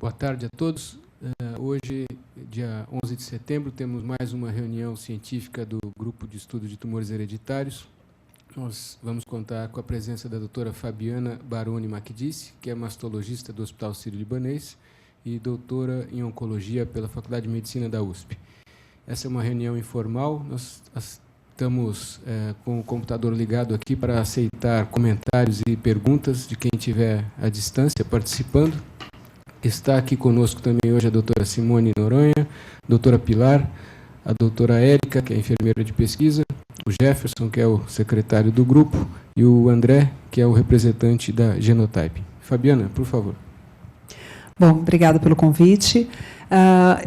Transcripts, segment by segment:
Boa tarde a todos. Hoje, dia 11 de setembro, temos mais uma reunião científica do Grupo de Estudo de Tumores Hereditários. Nós vamos contar com a presença da doutora Fabiana Baroni Macdice, que é mastologista do Hospital Sírio-Libanês e doutora em Oncologia pela Faculdade de Medicina da USP. Essa é uma reunião informal. Nós estamos com o computador ligado aqui para aceitar comentários e perguntas de quem estiver à distância participando. Está aqui conosco também hoje a doutora Simone Noronha, a doutora Pilar, a doutora Érica, que é enfermeira de pesquisa, o Jefferson, que é o secretário do grupo, e o André, que é o representante da Genotype. Fabiana, por favor. Bom, obrigada pelo convite.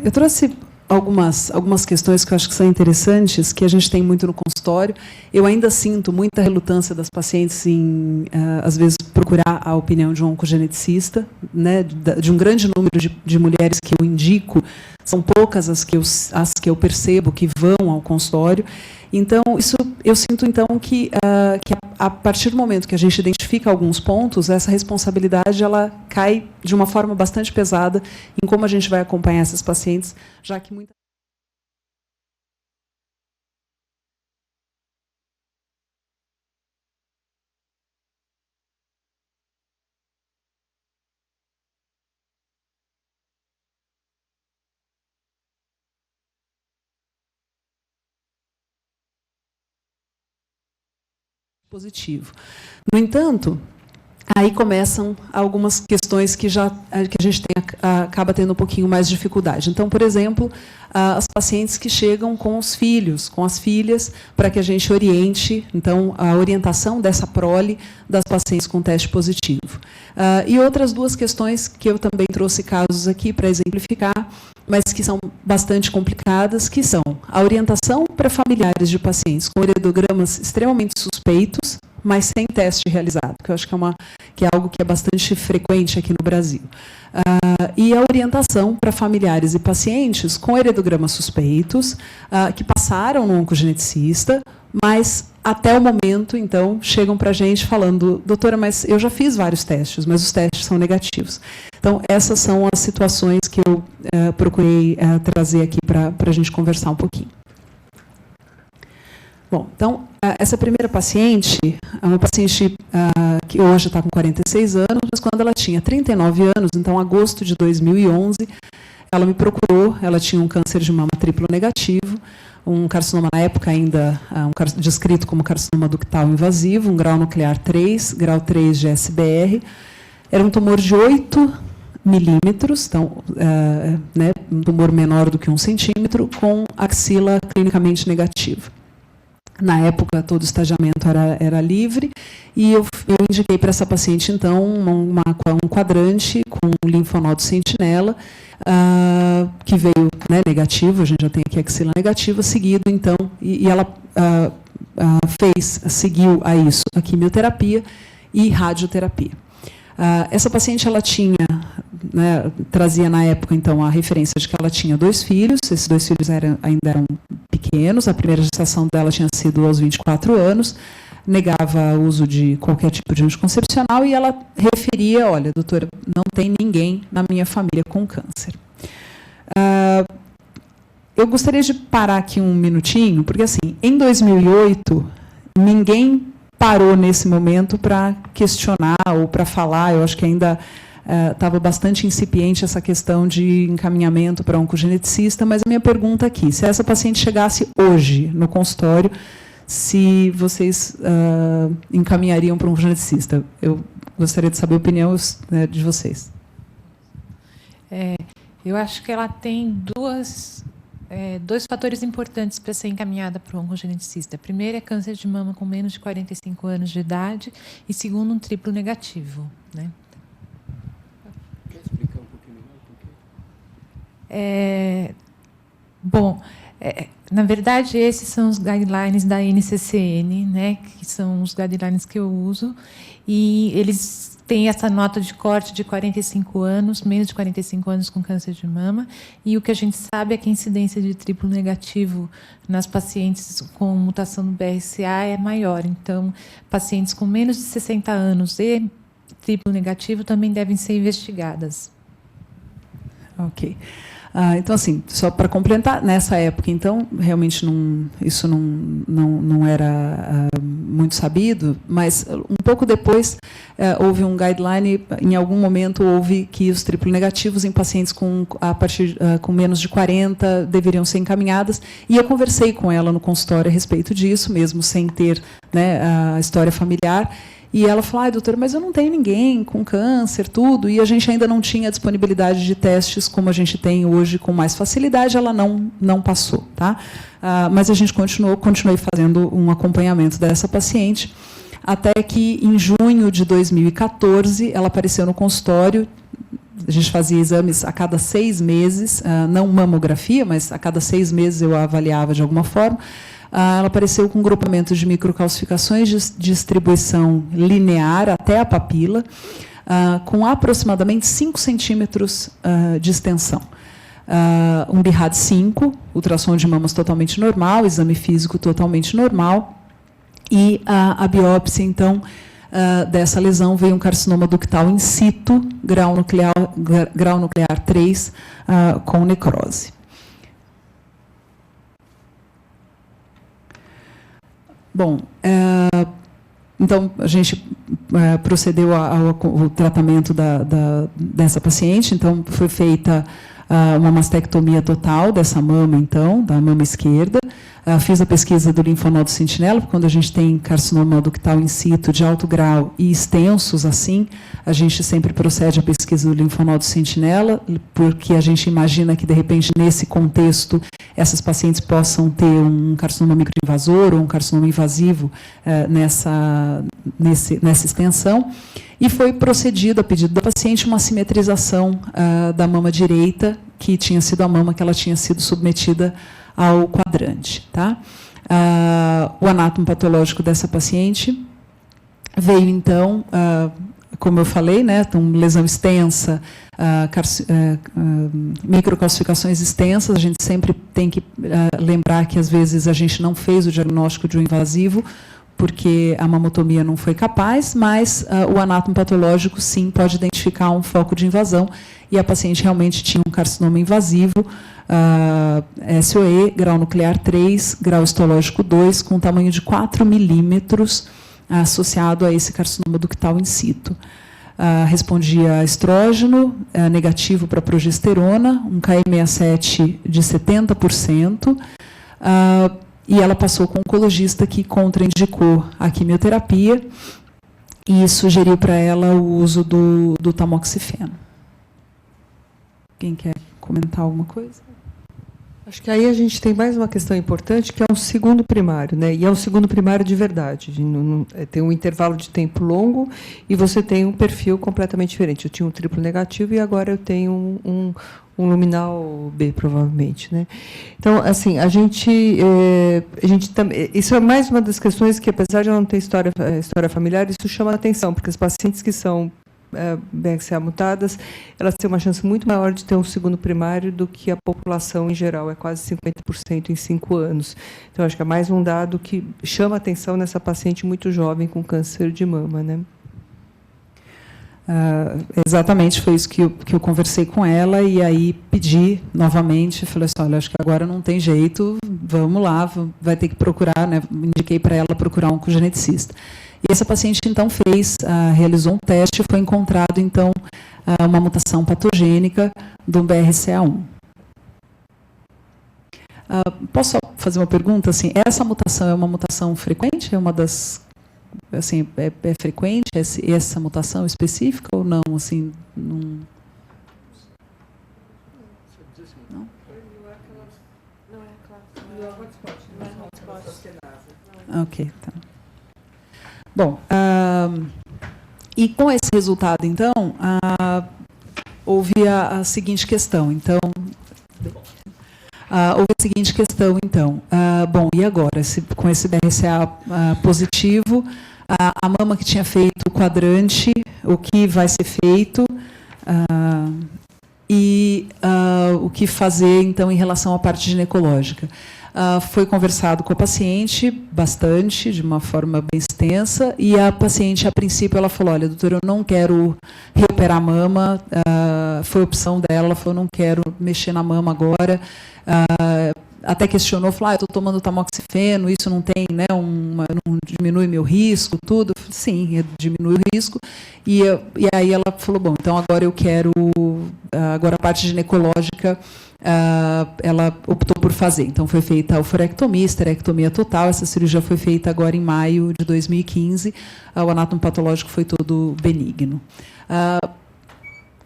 Eu trouxe algumas questões que eu acho que são interessantes, que a gente tem muito no consultório. Eu ainda sinto muita relutância das pacientes em, às vezes, procurar a opinião de um oncogeneticista, né, de um grande número de mulheres que eu indico, são poucas as que eu percebo que vão ao consultório. Então, eu sinto, então, que a partir do momento que a gente identifica alguns pontos, essa responsabilidade ela cai de uma forma bastante pesada em como a gente vai acompanhar essas pacientes, já que muitas positivo. No entanto, aí começam algumas questões que a gente acaba tendo um pouquinho mais de dificuldade. Então, por exemplo, as pacientes que chegam com os filhos, com as filhas, para que a gente oriente, então, a orientação dessa prole das pacientes com teste positivo. E outras duas questões que eu também trouxe casos aqui para exemplificar, mas que são bastante complicadas, que são a orientação para familiares de pacientes com heredogramas extremamente suspeitos, mas sem teste realizado, que eu acho que é algo que é bastante frequente aqui no Brasil. E a orientação para familiares e pacientes com heredogramas suspeitos, que passaram no oncogeneticista, mas até o momento, então, chegam para a gente falando, doutora, mas eu já fiz vários testes, mas os testes são negativos. Então, essas são as situações que eu procurei trazer aqui para a gente conversar um pouquinho. Bom, então, essa primeira paciente é uma paciente que hoje está com 46 anos, mas quando ela tinha 39 anos, então, agosto de 2011, ela me procurou, ela tinha um câncer de mama triplo negativo, um carcinoma, na época ainda descrito como carcinoma ductal invasivo, um grau nuclear 3, grau 3 de SBR. Era um tumor de 8 milímetros, então, né, um tumor menor do que 1 centímetro, com axila clinicamente negativa. Na época, todo o estagiamento era livre, e eu indiquei para essa paciente, então, um quadrante com um linfonodo sentinela, que veio, né, negativo, a gente já tem aqui axila negativa, seguido, então, e ela seguiu a isso a quimioterapia e radioterapia. Essa paciente, ela tinha, né, trazia na época, então, a referência de que ela tinha 2 filhos, esses 2 filhos ainda eram pequenos, a primeira gestação dela tinha sido aos 24 anos, negava o uso de qualquer tipo de anticoncepcional, e ela referia, olha, doutora, não tem ninguém na minha família com câncer. Eu gostaria de parar aqui um minutinho, porque, assim, em 2008, ninguém parou nesse momento para questionar ou para falar, eu acho que ainda estava bastante incipiente essa questão de encaminhamento para oncogeneticista, mas a minha pergunta aqui, se essa paciente chegasse hoje no consultório, se vocês encaminhariam para um oncogeneticista? Eu gostaria de saber a opinião, né, de vocês. Eu acho que ela tem dois fatores importantes para ser encaminhada para o oncogeneticista. Primeiro é câncer de mama com menos de 45 anos de idade e segundo, um triplo negativo, né? Quer explicar um pouquinho melhor por quê? Na verdade, esses são os guidelines da NCCN, né, que são os guidelines que eu uso, e eles têm essa nota de corte de 45 anos, menos de 45 anos com câncer de mama, e o que a gente sabe é que a incidência de triplo negativo nas pacientes com mutação do BRCA é maior. Então, pacientes com menos de 60 anos e triplo negativo também devem ser investigadas. Ok. Então, assim, só para complementar, nessa época, então, realmente isso não era muito sabido, mas um pouco depois houve um guideline, em algum momento houve que os triplo negativos em pacientes com menos de 40 deveriam ser encaminhadas, e eu conversei com ela no consultório a respeito disso, mesmo sem ter, né, a história familiar. E ela falou, doutora, mas eu não tenho ninguém com câncer, tudo, e a gente ainda não tinha disponibilidade de testes como a gente tem hoje com mais facilidade, ela não passou. Tá? Mas a gente continuei fazendo um acompanhamento dessa paciente, até que, em junho de 2014, ela apareceu no consultório. A gente fazia exames a cada 6 meses, não mamografia, mas a cada 6 meses eu a avaliava de alguma forma. Ela apareceu com um grupamento de microcalcificações de distribuição linear até a papila, com aproximadamente 5 centímetros de extensão. Um BIRAD 5, ultrassom de mamas totalmente normal, exame físico totalmente normal, e a biópsia, então, dessa lesão veio um carcinoma ductal in situ, grau nuclear 3, com necrose. Bom, então, a gente procedeu ao tratamento dessa paciente. Então, foi feita uma mastectomia total dessa mama, então, da mama esquerda. Fiz a pesquisa do linfonodo sentinela, porque quando a gente tem carcinoma ductal in situ de alto grau e extensos assim, a gente sempre procede à pesquisa do linfonodo sentinela, porque a gente imagina que, de repente, nesse contexto, essas pacientes possam ter um carcinoma microinvasor ou um carcinoma invasivo nessa extensão. E foi procedido, a pedido da paciente, uma simetrização da mama direita, que tinha sido a mama que ela tinha sido submetida ao quadrante. Tá? O anátomo patológico dessa paciente veio, então, como eu falei, né, então, lesão extensa, microcalcificações extensas. A gente sempre tem que lembrar que, às vezes, a gente não fez o diagnóstico de um invasivo, porque a mamotomia não foi capaz, mas o anátomo patológico, sim, pode identificar um foco de invasão, e a paciente realmente tinha um carcinoma invasivo, SOE, grau nuclear 3, grau histológico 2, com tamanho de 4 milímetros, associado a esse carcinoma ductal in situ. Respondia a estrógeno, negativo para progesterona, um KM67 de 70%, e ela passou com um oncologista que contraindicou a quimioterapia e sugeriu para ela o uso do tamoxifeno. Quem quer comentar alguma coisa? Acho que aí a gente tem mais uma questão importante, que é um segundo primário, né? E é um segundo primário de verdade. Tem um intervalo de tempo longo e você tem um perfil completamente diferente. Eu tinha um triplo negativo e agora eu tenho um luminal B, provavelmente, né? Então, assim, a gente também, isso é mais uma das questões que, apesar de eu não ter história familiar, isso chama a atenção, porque as pacientes que são BRCA mutadas, elas têm uma chance muito maior de ter um segundo primário do que a população em geral, é quase 50% em 5 anos. Então, acho que é mais um dado que chama a atenção nessa paciente muito jovem com câncer de mama, né? Exatamente, foi isso que eu conversei com ela, e aí pedi novamente, falei assim, olha, acho que agora não tem jeito, vamos lá, vai ter que procurar, né? Indiquei para ela procurar um oncogeneticista. E essa paciente, então, realizou um teste e foi encontrado, então, uma mutação patogênica do BRCA1. Posso só fazer uma pergunta? Assim, essa mutação é uma mutação frequente? É uma das... Assim, é frequente essa mutação específica ou não? Assim, não? Ok, tá. Bom, e com esse resultado, então, houve a seguinte questão. Então, bom, e agora? Com esse BRCA positivo, a mama que tinha feito o quadrante, o que vai ser feito, e o que fazer, então, em relação à parte ginecológica. Foi conversado com a paciente bastante, de uma forma bem extensa, e a paciente, a princípio, ela falou, olha, doutora, eu não quero reoperar a mama, foi opção dela, ela falou, não quero mexer na mama agora, até questionou, falou, eu estou tomando tamoxifeno, isso não tem, né, não diminui meu risco, tudo. Eu falei, sim, diminui o risco. E aí ela falou, bom, então agora eu quero, agora a parte ginecológica, ela optou por fazer. Então foi feita a oforectomia, esterectomia total, essa cirurgia foi feita agora em maio de 2015, o anátomo patológico foi todo benigno.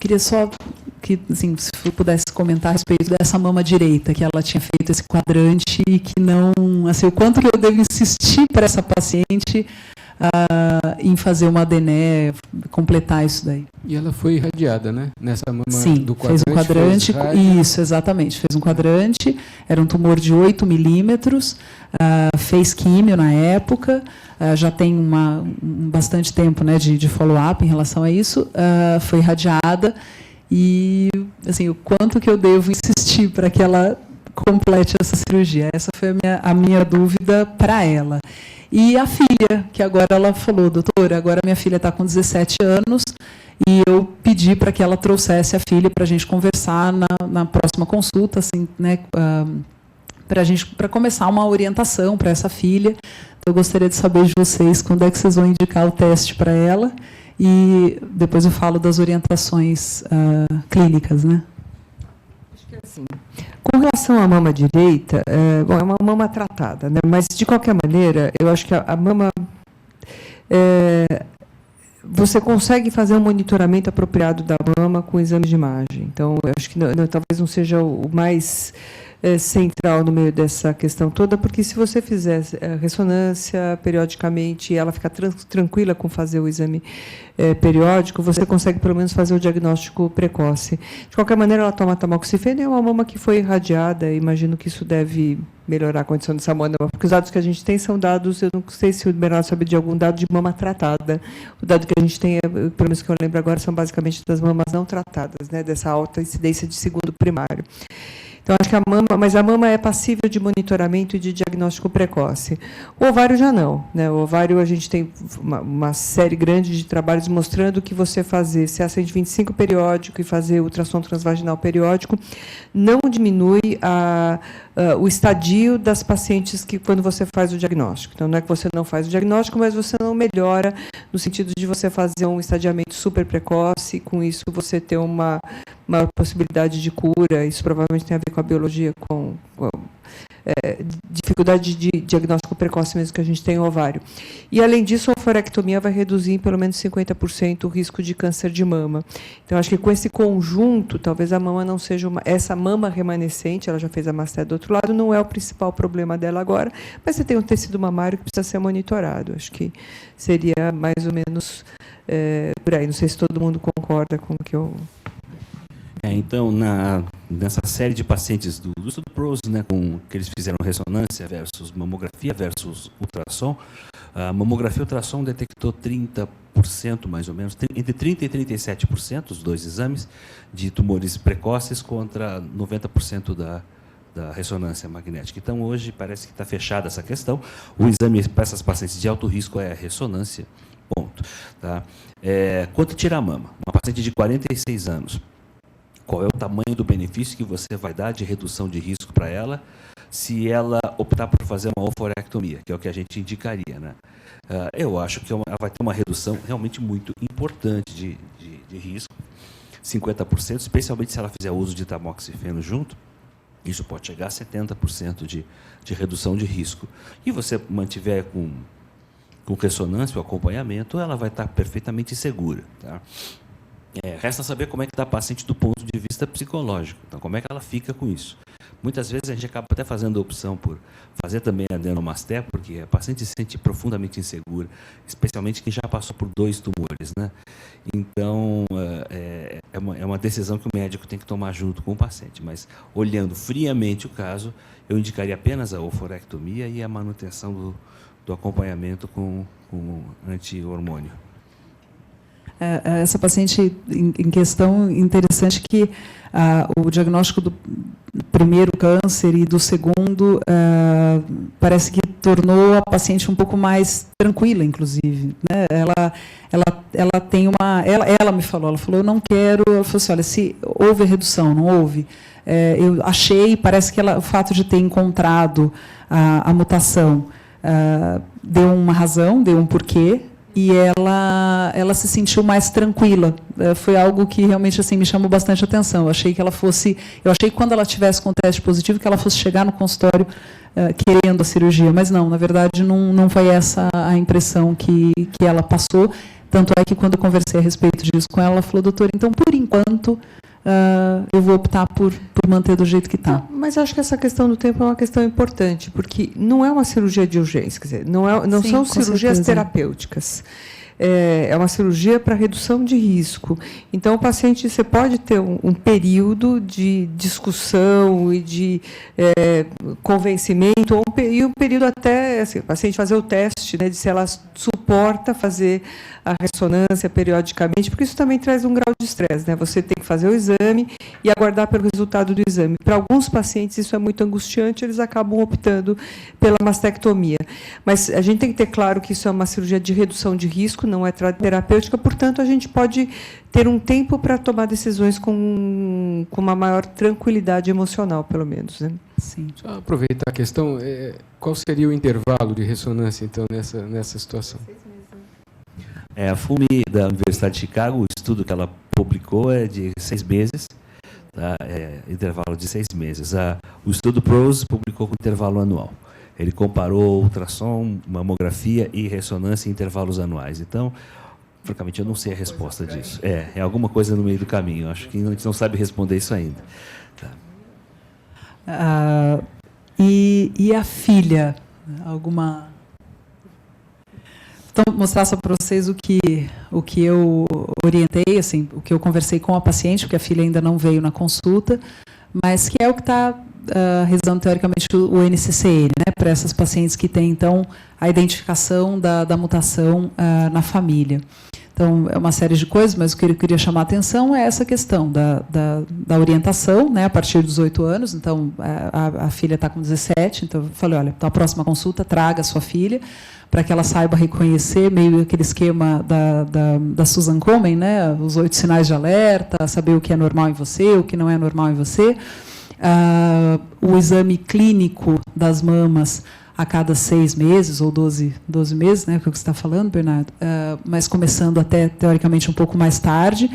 Queria só que, assim, se eu pudesse comentar a respeito dessa mama direita, que ela tinha feito esse quadrante e que não, assim, o quanto que eu devo insistir para essa paciente em fazer uma ADNE, completar isso daí. E ela foi irradiada, né? Nessa mama do quadrante. Fez um quadrante, isso, exatamente, fez um quadrante, era um tumor de 8 milímetros, fez químio na época, já tem bastante tempo, né, de follow-up em relação a isso, foi irradiada, e assim, o quanto que eu devo insistir para que ela complete essa cirurgia? Essa foi a minha dúvida para ela. E a filha, que agora ela falou, doutora, agora minha filha está com 17 anos, e eu pedi para que ela trouxesse a filha para a gente conversar na próxima consulta, assim, né, para começar uma orientação para essa filha. Eu gostaria de saber de vocês quando é que vocês vão indicar o teste para ela, e depois eu falo das orientações clínicas, né? Acho que é assim. Com relação à mama direita, é uma mama tratada, né? Mas, de qualquer maneira, eu acho que a mama... você consegue fazer um monitoramento apropriado da mama com exames de imagem. Então, eu acho que talvez não seja o mais central no meio dessa questão toda, porque se você fizer ressonância periodicamente e ela ficar tranquila com fazer o exame periódico, você consegue pelo menos fazer o diagnóstico precoce. De qualquer maneira, ela toma tamoxifeno e é uma mama que foi irradiada. Imagino que isso deve melhorar a condição dessa mama, porque os dados que a gente tem são dados, eu não sei se o Bernardo sabe de algum dado de mama tratada. O dado que a gente tem, pelo menos que eu lembro agora, são basicamente das mamas não tratadas, né, dessa alta incidência de segundo primário. Então, acho que a mama é passível de monitoramento e de diagnóstico precoce. O ovário já não, né? O ovário, a gente tem uma série grande de trabalhos mostrando que você fazer CA-125 periódico e fazer ultrassom transvaginal periódico não diminui o estadio das pacientes que quando você faz o diagnóstico. Então, não é que você não faz o diagnóstico, mas você não melhora no sentido de você fazer um estadiamento super precoce, e com isso você ter uma maior possibilidade de cura. Isso provavelmente tem a ver com a biologia, com dificuldade de diagnóstico precoce mesmo que a gente tem no ovário. E, além disso, a oforectomia vai reduzir em pelo menos 50% o risco de câncer de mama. Então, acho que com esse conjunto, talvez a mama não seja essa mama remanescente, ela já fez a mastéria do outro lado, não é o principal problema dela agora, mas você tem um tecido mamário que precisa ser monitorado. Acho que seria mais ou menos por aí. Não sei se todo mundo concorda com o que eu... Então, nessa série de pacientes do estudo PROS, né, que eles fizeram ressonância versus mamografia versus ultrassom, a mamografia e ultrassom detectou 30%, mais ou menos, entre 30% e 37%, os dois exames, de tumores precoces contra 90% da ressonância magnética. Então, hoje, parece que está fechada essa questão. O exame para essas pacientes de alto risco é a ressonância, ponto. Tá? Quanto tira a mama? Uma paciente de 46 anos. Qual é o tamanho do benefício que você vai dar de redução de risco para ela se ela optar por fazer uma oforectomia, que é o que a gente indicaria, né? Eu acho que ela vai ter uma redução realmente muito importante de risco, 50%, especialmente se ela fizer uso de tamoxifeno junto. Isso pode chegar a 70% de redução de risco. E você mantiver com ressonância o acompanhamento, ela vai estar perfeitamente segura, tá? Resta saber como é que está a paciente do ponto de vista psicológico. Então, como é que ela fica com isso? Muitas vezes a gente acaba até fazendo a opção por fazer também a adenomasté, porque a paciente se sente profundamente insegura, especialmente quem já passou por 2 tumores, né? Então, é uma decisão que o médico tem que tomar junto com o paciente. Mas, olhando friamente o caso, eu indicaria apenas a oforectomia e a manutenção do acompanhamento com anti-hormônio. essa paciente em questão, interessante que o diagnóstico do primeiro câncer e do segundo parece que tornou a paciente um pouco mais tranquila, inclusive, né? Ela tem ela me falou, eu não quero, ela falou assim, olha, se houve redução, não houve, eu achei, parece que o fato de ter encontrado a mutação deu uma razão, deu um porquê, e ela se sentiu mais tranquila. Foi algo que realmente assim me chamou bastante atenção. Eu achei que quando ela tivesse com o teste positivo, que ela fosse chegar no consultório querendo a cirurgia, mas não, na verdade não foi essa a impressão que ela passou. Tanto é que quando eu conversei a respeito disso com ela, ela falou, doutora, então por enquanto eu vou optar por manter do jeito que está. Mas eu acho que essa questão do tempo é uma questão importante, porque não é uma cirurgia de urgência, quer dizer, não Sim, são com cirurgias certeza. terapêuticas. É uma cirurgia para redução de risco. Então, o paciente, você pode ter um período de discussão e de convencimento, e um período até, assim, o paciente fazer o teste, né, de se ela suporta fazer a ressonância periodicamente, porque isso também traz um grau de estresse, né? Você tem que fazer o exame e aguardar pelo resultado do exame. Para alguns pacientes isso é muito angustiante, eles acabam optando pela mastectomia. Mas a gente tem que ter claro que isso é uma cirurgia de redução de risco, não é terapêutica, portanto, a gente pode ter um tempo para tomar decisões com uma maior tranquilidade emocional, pelo menos, né? Sim. Só aproveitar a questão, qual seria o intervalo de ressonância, então, nessa situação? A FUMI da Universidade de Chicago, o estudo que ela publicou é de 6 meses, tá? Intervalo de 6 meses. O estudo PROS publicou com intervalo anual. Ele comparou ultrassom, mamografia e ressonância em intervalos anuais. Então, francamente, eu não sei a resposta disso. É alguma coisa no meio do caminho. Eu acho que a gente não sabe responder isso ainda. Tá. E a filha? Alguma... Então, mostrar só para vocês o que eu orientei, assim, o que eu conversei com a paciente, porque a filha ainda não veio na consulta, mas que é o que está realizando, teoricamente, o NCCN, né, para essas pacientes que têm, então, a identificação da mutação na família. Então, é uma série de coisas, mas o que eu queria chamar a atenção é essa questão da orientação, né, a partir dos 8 anos. Então, a filha está com 17, então eu falei, olha, então a próxima consulta, traga a sua filha, para que ela saiba reconhecer, meio aquele esquema da Susan Komen, né, os 8 sinais de alerta, saber o que é normal em você, o que não é normal em você. O exame clínico das mamas a cada 6 meses ou 12 meses, né, que é o que você está falando, Bernardo, mas começando até, teoricamente, um pouco mais tarde,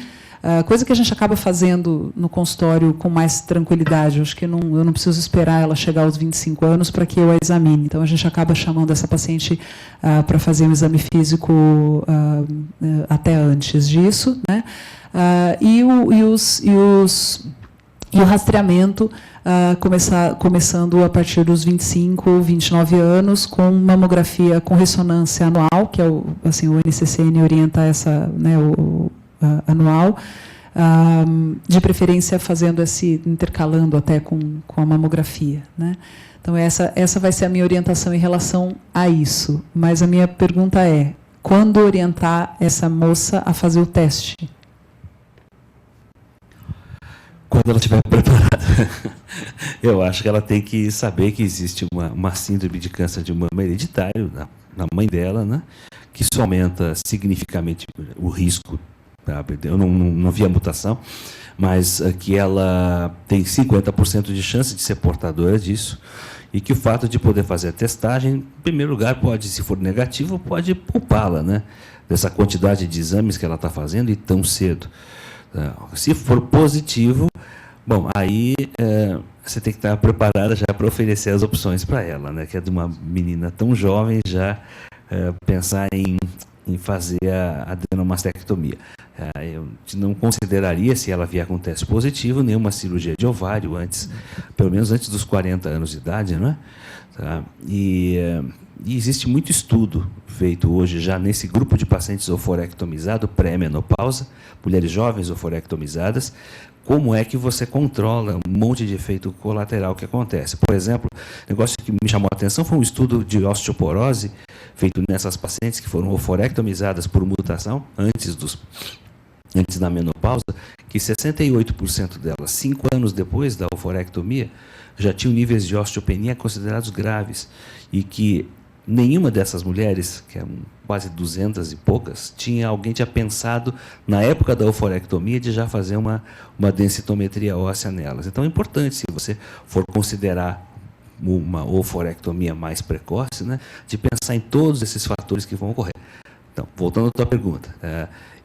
coisa que a gente acaba fazendo no consultório com mais tranquilidade. Eu acho que eu não preciso esperar ela chegar aos 25 anos para que eu a examine. Então, a gente acaba chamando essa paciente para fazer um exame físico até antes disso, né? E o rastreamento começando a partir dos 25, 29 anos, com mamografia com ressonância anual, que é o NCCN orienta essa, né, anual, de preferência fazendo intercalando até com a mamografia, né? Então, essa vai ser a minha orientação em relação a isso. Mas a minha pergunta é, quando orientar essa moça a fazer o teste? Quando ela estiver preparada. Eu acho que ela tem que saber que existe uma síndrome de câncer de mama hereditário na mãe dela, né, que isso aumenta significativamente o risco. Eu não vi a mutação, mas que ela tem 50% de chance de ser portadora disso, e que o fato de poder fazer a testagem, em primeiro lugar, pode, se for negativo, pode poupá-la, né, dessa quantidade de exames que ela está fazendo e tão cedo. Se for positivo, bom, aí você tem que estar preparada já para oferecer as opções para ela, né, que é de uma menina tão jovem já pensar em fazer a adenomastectomia. Eu não consideraria, se ela vier com teste positivo, nenhuma cirurgia de ovário antes, pelo menos antes dos 40 anos de idade, não é? Tá? E existe muito estudo feito hoje já nesse grupo de pacientes oforectomizados, pré-menopausa, mulheres jovens oforectomizadas, como é que você controla um monte de efeito colateral que acontece. Por exemplo, o negócio que me chamou a atenção foi um estudo de osteoporose feito nessas pacientes que foram oforectomizadas por mutação antes da menopausa, que 68% delas, 5 anos depois da oforectomia, já tinham níveis de osteopenia considerados graves, e que nenhuma dessas mulheres, que eram quase 200 e poucas, alguém tinha pensado, na época da oforectomia, de já fazer uma densitometria óssea nelas. Então, é importante, se você for considerar uma oforectomia mais precoce, né, de pensar em todos esses fatores que vão ocorrer. Então, voltando à tua pergunta,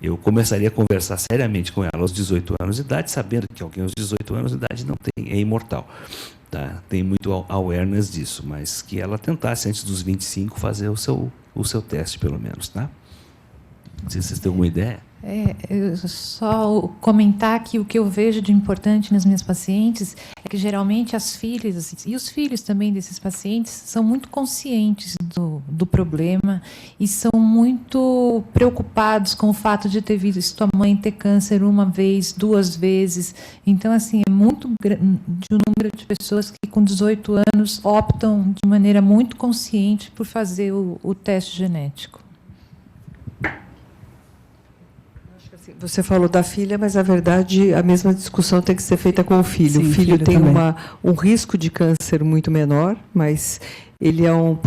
eu começaria a conversar seriamente com ela aos 18 anos de idade, sabendo que alguém aos 18 anos de idade é imortal. Tá? Tem muito awareness disso, mas que ela tentasse, antes dos 25, fazer o seu teste, pelo menos. Tá? Não sei se vocês têm alguma ideia. Eu só comentar que o que eu vejo de importante nas minhas pacientes é que, geralmente, as filhas e os filhos também desses pacientes são muito conscientes do problema e são muito preocupados com o fato de ter visto a mãe ter câncer uma vez, 2 vezes. Então, assim, é muito grande o número de pessoas que, com 18 anos, optam de maneira muito consciente por fazer o teste genético. Você falou da filha, mas, na verdade, a mesma discussão tem que ser feita com o filho. Sim, o filho tem também. um risco de câncer muito menor, mas ele é um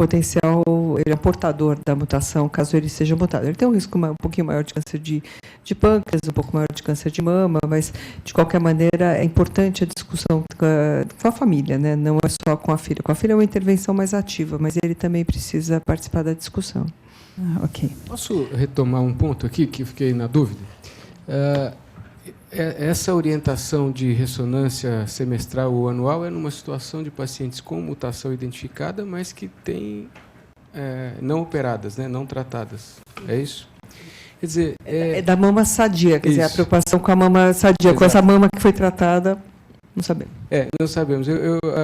ele é um portador da mutação, caso ele seja mutado. Ele tem um risco um pouquinho maior de câncer de pâncreas, um pouco maior de câncer de mama, mas, de qualquer maneira, é importante a discussão com a família, né? Não é só com a filha. Com a filha é uma intervenção mais ativa, mas ele também precisa participar da discussão. Ok. Posso retomar um ponto aqui que eu fiquei na dúvida? Essa orientação de ressonância semestral ou anual é numa situação de pacientes com mutação identificada, mas que têm não operadas, né, não tratadas. É isso? Quer dizer, é da mama sadia, quer dizer, a Isso. preocupação com a mama sadia, Exato. com essa mama que foi tratada, não sabemos. não sabemos.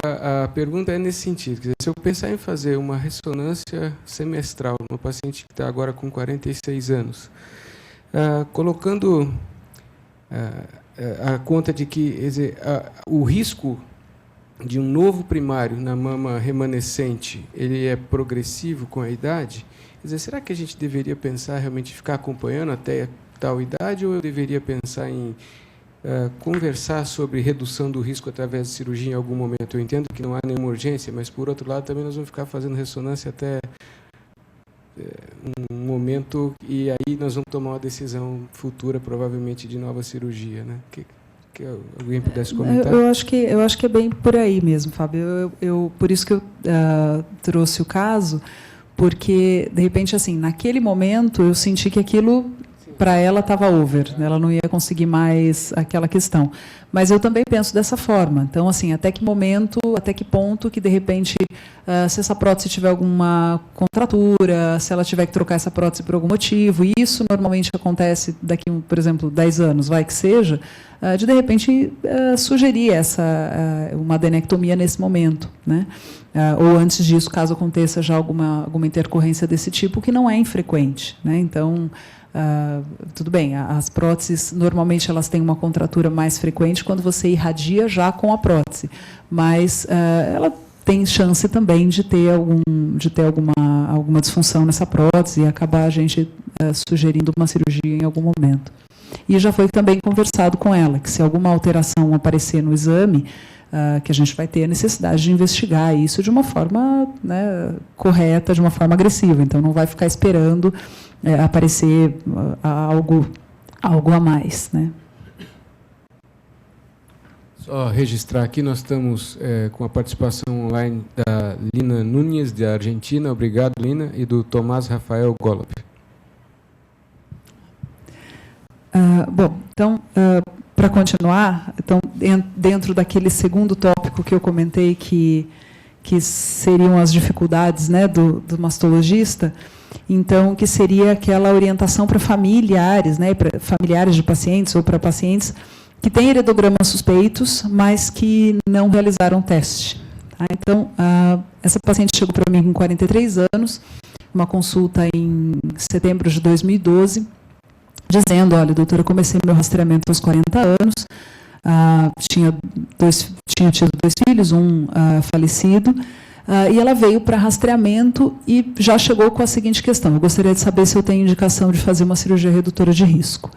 A pergunta é nesse sentido. Quer dizer, se eu pensar em fazer uma ressonância semestral numa paciente que está agora com 46 anos, colocando a conta de que, quer dizer, o risco de um novo primário na mama remanescente ele é progressivo com a idade, quer dizer, será que a gente deveria pensar realmente ficar acompanhando até tal idade, ou eu deveria pensar em conversar sobre redução do risco através de cirurgia em algum momento? Eu entendo que não há nenhuma urgência, mas, por outro lado, também nós vamos ficar fazendo ressonância até um momento, e aí nós vamos tomar uma decisão futura, provavelmente, de nova cirurgia, né? Que alguém pudesse comentar? Eu acho que é bem por aí mesmo, Fábio. Por isso que eu trouxe o caso, porque, de repente, assim, naquele momento, eu senti que aquilo, para ela, estava over, né? Ela não ia conseguir mais aquela questão. Mas eu também penso dessa forma. Então, assim, até que ponto que, de repente, se essa prótese tiver alguma contratura, se ela tiver que trocar essa prótese por algum motivo, e isso normalmente acontece daqui, por exemplo, 10 anos, vai que seja, de repente, sugerir uma adenectomia nesse momento, né? Ou antes disso, caso aconteça já alguma intercorrência desse tipo, que não é infrequente, né? Então, tudo bem, as próteses, normalmente, elas têm uma contratura mais frequente quando você irradia já com a prótese, mas ela tem chance também de ter alguma disfunção nessa prótese e acabar a gente sugerindo uma cirurgia em algum momento. E já foi também conversado com ela, que se alguma alteração aparecer no exame, que a gente vai ter a necessidade de investigar isso de uma forma, né, correta, de uma forma agressiva. Então, não vai ficar esperando aparecer algo a mais, né? Só registrar aqui, nós estamos com a participação online da Lina Nunes, da Argentina. Obrigado, Lina, e do Tomás Rafael Golub. Bom, então, para continuar, então, dentro daquele segundo tópico que eu comentei, que seriam as dificuldades, né, do mastologista, então, que seria aquela orientação para familiares, né, para familiares de pacientes ou para pacientes que têm heredogramas suspeitos, mas que não realizaram teste. Tá? Então, essa paciente chegou para mim com 43 anos, uma consulta em setembro de 2012, dizendo, olha, doutora, eu comecei meu rastreamento aos 40 anos, tinha tido 2 filhos, um falecido, E ela veio para rastreamento e já chegou com a seguinte questão: eu gostaria de saber se eu tenho indicação de fazer uma cirurgia redutora de risco.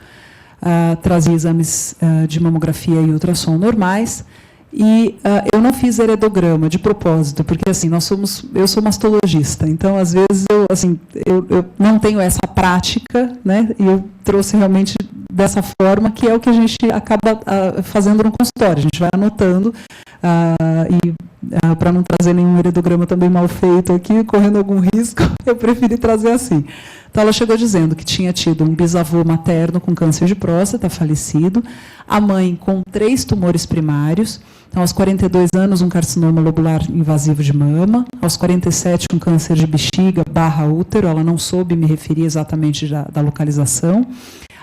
Trazia exames de mamografia e ultrassom normais. E eu não fiz heredograma de propósito, porque assim eu sou mastologista, então às vezes eu não tenho essa prática, né? E eu trouxe realmente dessa forma, que é o que a gente acaba fazendo no consultório. A gente vai anotando para não trazer nenhum heredograma também mal feito aqui, correndo algum risco, eu preferi trazer assim. Então, ela chegou dizendo que tinha tido um bisavô materno com câncer de próstata, falecido, a mãe com 3 tumores primários, então, aos 42 anos, um carcinoma lobular invasivo de mama, aos 47, um câncer de bexiga / útero, ela não soube me referir exatamente da localização,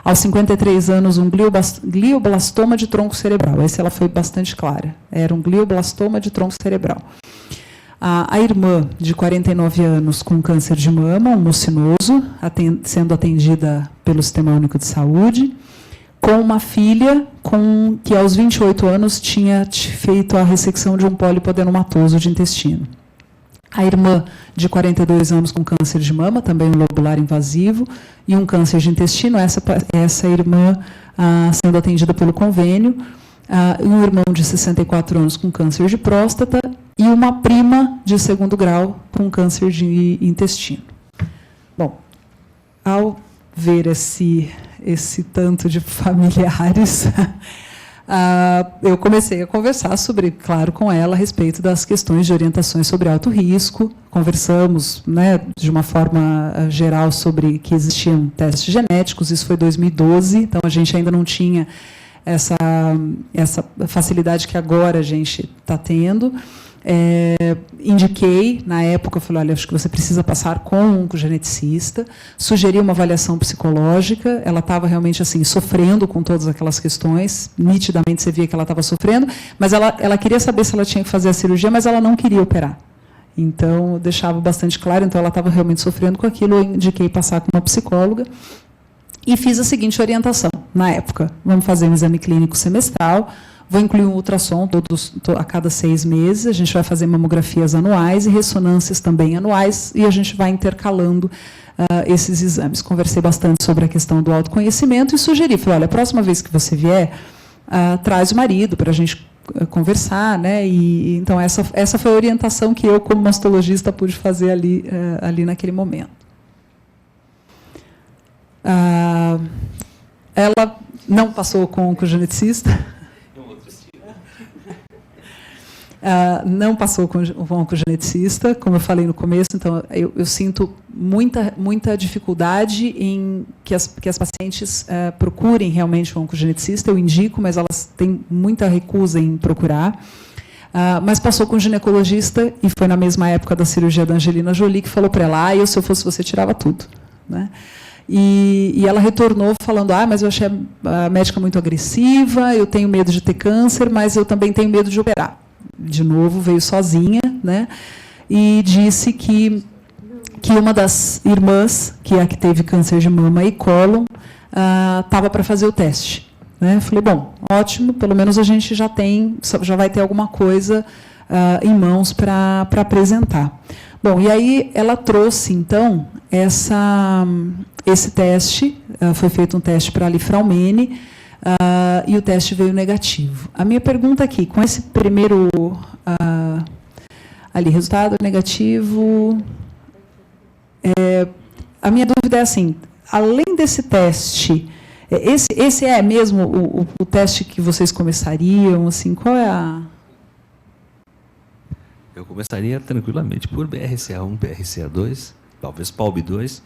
aos 53 anos, um glioblastoma de tronco cerebral, esse ela foi bastante clara, era um glioblastoma de tronco cerebral. A irmã, de 49 anos, com câncer de mama, um mucinoso, sendo atendida pelo Sistema Único de Saúde, com uma filha que, aos 28 anos, tinha feito a ressecção de um pólipo adenomatoso de intestino. A irmã, de 42 anos, com câncer de mama, também um lobular invasivo, e um câncer de intestino, essa irmã sendo atendida pelo convênio, um irmão de 64 anos com câncer de próstata e uma prima de 2º grau com câncer de intestino. Bom, ao ver esse tanto de familiares, eu comecei a conversar claro, com ela a respeito das questões de orientações sobre alto risco. Conversamos, né, de uma forma geral sobre que existiam testes genéticos, isso foi em 2012, então a gente ainda não tinha essa facilidade que agora a gente está tendo. Indiquei, na época, eu falei, olha, acho que você precisa passar com um oncogeneticista, sugeri uma avaliação psicológica, ela estava realmente assim, sofrendo com todas aquelas questões, nitidamente você via que ela estava sofrendo, mas ela queria saber se ela tinha que fazer a cirurgia, mas ela não queria operar. Então, eu deixava bastante claro, então ela estava realmente sofrendo com aquilo, eu indiquei passar com uma psicóloga, e fiz a seguinte orientação, na época, vamos fazer um exame clínico semestral, vou incluir um ultrassom a cada 6 meses, a gente vai fazer mamografias anuais e ressonâncias também anuais, e a gente vai intercalando esses exames. Conversei bastante sobre a questão do autoconhecimento e sugeri, falei, olha, a próxima vez que você vier, traz o marido para a gente conversar, né? E então essa foi a orientação que eu, como mastologista, pude fazer ali naquele momento. Ela não passou com o oncogeneticista. Não passou com o oncogeneticista, como eu falei no começo, então eu sinto muita dificuldade em que as pacientes procurem realmente o oncogeneticista, eu indico, mas elas têm muita recusa em procurar. Mas passou com o ginecologista, e foi na mesma época da cirurgia da Angelina Jolie, que falou para ela, se eu fosse você, tirava tudo, né? E ela retornou falando, mas eu achei a médica muito agressiva, eu tenho medo de ter câncer, mas eu também tenho medo de operar. De novo, veio sozinha, né? E disse que uma das irmãs, que é a que teve câncer de mama e cólon, estava para fazer o teste, né? Falei, bom, ótimo, pelo menos a gente já vai ter alguma coisa em mãos para apresentar. Bom, e aí ela trouxe, então, esse teste, foi feito um teste para a Lifraumene, e o teste veio negativo. A minha pergunta aqui, com esse primeiro resultado negativo, a minha dúvida é assim, além desse teste, esse é mesmo o teste que vocês começariam? Assim, qual é a... Eu começaria tranquilamente por BRCA1, BRCA2, talvez PALB2,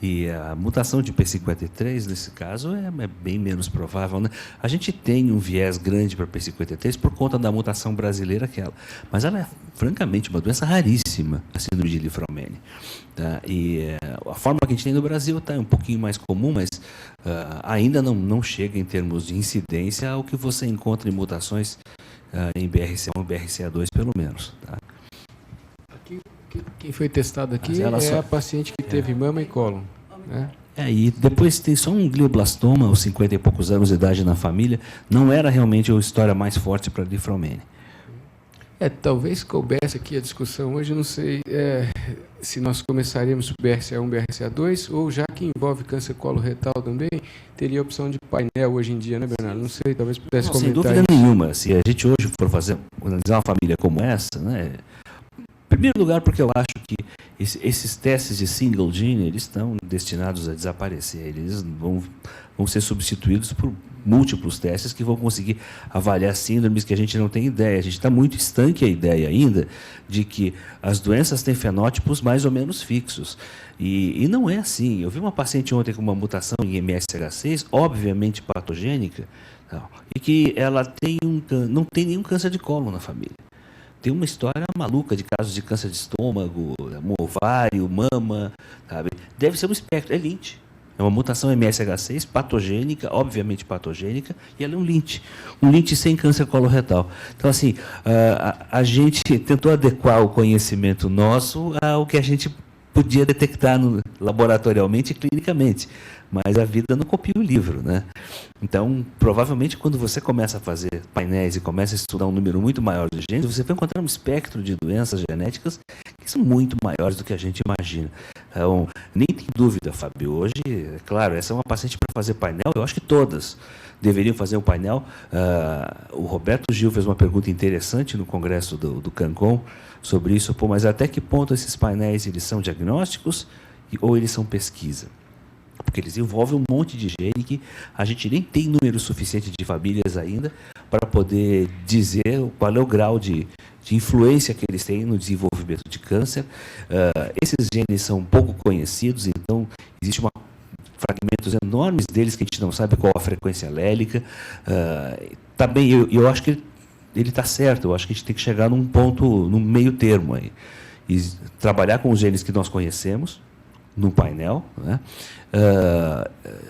e a mutação de P53, nesse caso, é bem menos provável, né? A gente tem um viés grande para P53 por conta da mutação brasileira, mas ela é, francamente, uma doença raríssima, a síndrome de Lifraumene. Tá? E a forma que a gente tem no Brasil está um pouquinho mais comum, mas ainda não chega em termos de incidência ao que você encontra em mutações em BRCA1 e BRCA2, pelo menos. Tá? Quem foi testado aqui é a paciente que teve mama e cólon. Né? E depois tem só um glioblastoma, aos 50 e poucos anos de idade na família, não era realmente a história mais forte para Lifraumene. Talvez coubesse aqui a discussão hoje, não sei se nós começaríamos por BRCA1, BRCA2, ou já que envolve câncer coloretal também, teria a opção de painel hoje em dia, né, Bernardo? Não sei, talvez pudesse comentar sem dúvida isso. nenhuma. Se a gente hoje for analisar uma família como essa, né, em primeiro lugar, porque eu acho que esses testes de single gene, eles estão destinados a desaparecer. Eles vão ser substituídos por múltiplos testes que vão conseguir avaliar síndromes que a gente não tem ideia. A gente está muito estanque a ideia ainda de que as doenças têm fenótipos mais ou menos fixos. E não é assim. Eu vi uma paciente ontem com uma mutação em MSH6, obviamente patogênica, e que ela não tem nenhum câncer de cólon na família. Tem uma história maluca de casos de câncer de estômago, ovário, mama, sabe? Deve ser um espectro, é Lynch. É uma mutação MSH6 patogênica, obviamente patogênica, e ela é um Lynch sem câncer coloretal. Então, assim, a gente tentou adequar o conhecimento nosso ao que a gente podia detectar laboratorialmente e clinicamente, mas a vida não copia o livro, né? Então, provavelmente, quando você começa a fazer painéis e começa a estudar um número muito maior de genes, você vai encontrar um espectro de doenças genéticas que são muito maiores do que a gente imagina. Então, nem tem dúvida, Fábio, hoje, é claro, essa é uma paciente para fazer painel, eu acho que todas deveriam fazer um painel. O Roberto Gil fez uma pergunta interessante no congresso do CANCOM sobre isso, mas até que ponto esses painéis eles são diagnósticos ou eles são pesquisa? Porque eles envolvem um monte de gene que a gente nem tem número suficiente de famílias ainda para poder dizer qual é o grau de influência que eles têm no desenvolvimento de câncer. Esses genes são pouco conhecidos, então existe fragmentos enormes deles que a gente não sabe qual a frequência alélica. Também eu acho que ele está certo, eu acho que a gente tem que chegar num ponto, num meio termo aí, e trabalhar com os genes que nós conhecemos, num painel, né?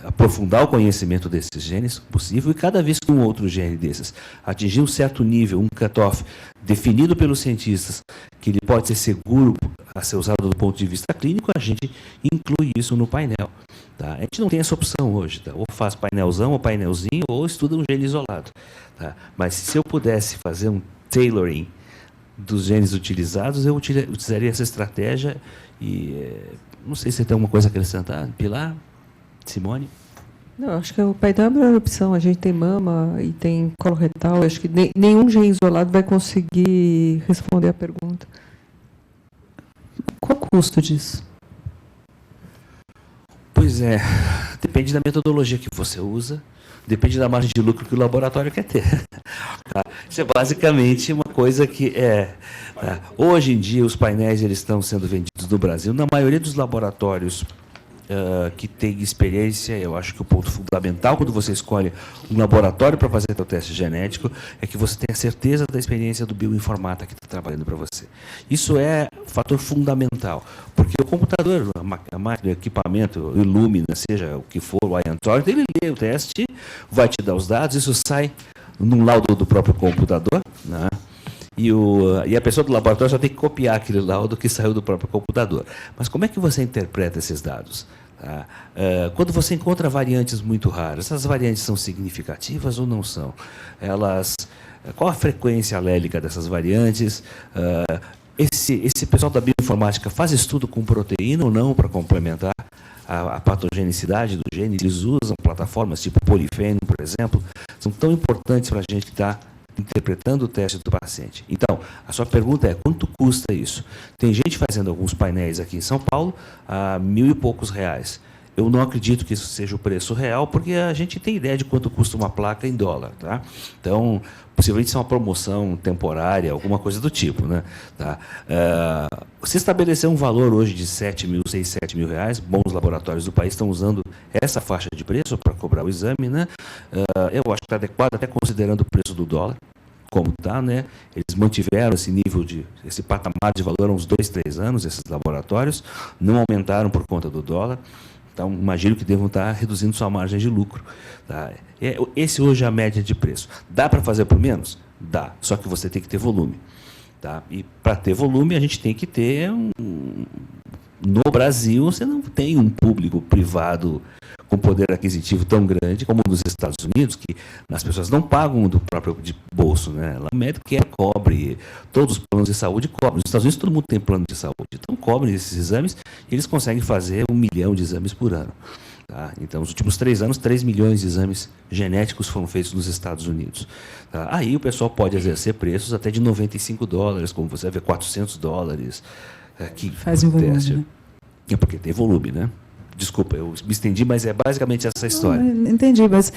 Aprofundar o conhecimento desses genes, possível, e cada vez que um outro gene desses atingir um certo nível, um cutoff definido pelos cientistas, que ele pode ser seguro a ser usado do ponto de vista clínico, a gente inclui isso no painel. Tá? A gente não tem essa opção hoje, tá? Ou faz painelzão ou painelzinho, ou estuda um gene isolado. Tá? Mas se eu pudesse fazer um tailoring dos genes utilizados, eu utilizaria essa estratégia e não sei se você tem alguma coisa a acrescentar. Pilar? Simone? Não, acho que o painel é a melhor opção. A gente tem mama e tem coloretal. Acho que nenhum gene isolado vai conseguir responder a pergunta. Qual o custo disso? Pois é, depende da metodologia que você usa, depende da margem de lucro que o laboratório quer ter. Tá? Isso é basicamente uma coisa que tá? Hoje em dia, os painéis eles estão sendo vendidos no Brasil. Na maioria dos laboratórios que tem experiência, eu acho que o ponto fundamental quando você escolhe um laboratório para fazer seu teste genético é que você tenha certeza da experiência do bioinformata que está trabalhando para você. Isso é fator fundamental, porque o computador, a máquina, o equipamento, o Illumina, seja o que for, o Ion Torrent, ele lê o teste, vai te dar os dados, isso sai num laudo do próprio computador, né? E a pessoa do laboratório só tem que copiar aquele laudo que saiu do próprio computador. Mas como é que você interpreta esses dados? Tá? Quando você encontra variantes muito raras, essas variantes são significativas ou não são? Qual a frequência alélica dessas variantes? Esse pessoal da bioinformática faz estudo com proteína ou não para complementar a patogenicidade do gene? Eles usam plataformas tipo Polyphen, por exemplo, são tão importantes para a gente que está interpretando o teste do paciente. Então, a sua pergunta é, quanto custa isso? Tem gente fazendo alguns painéis aqui em São Paulo a R$1.000 e poucos. Eu não acredito que isso seja o preço real, porque a gente tem ideia de quanto custa uma placa em dólar. Tá? Então, possivelmente isso é uma promoção temporária, alguma coisa do tipo. Né? Tá? Se estabelecer um valor hoje de R$7.000, R$6.000, R$7.000, bons laboratórios do país estão usando essa faixa de preço para cobrar o exame, né? Eu acho que está adequado, até considerando o preço do dólar, como está, né? Eles mantiveram esse patamar de valor há uns 2, 3 anos, esses laboratórios, não aumentaram por conta do dólar. Então, imagino que devam estar reduzindo sua margem de lucro. Tá? Esse hoje é a média de preço. Dá para fazer por menos? Dá, só que você tem que ter volume. Tá? E para ter volume, a gente tem que ter no Brasil, você não tem um público privado com poder aquisitivo tão grande como nos Estados Unidos, que as pessoas não pagam do próprio de bolso, né? Lá o Medicare cobre, todos os planos de saúde cobrem. Nos Estados Unidos todo mundo tem plano de saúde, então cobrem esses exames e eles conseguem fazer 1 milhão de exames por ano. Tá? Então, nos últimos 3 anos, 3 milhões de exames genéticos foram feitos nos Estados Unidos. Tá? Aí o pessoal pode exercer preços até de $95, como você vê, $400. Que Faz em volume, teste. né? É porque tem volume, né? Desculpa, eu me estendi, mas é basicamente essa história. Não, entendi, mas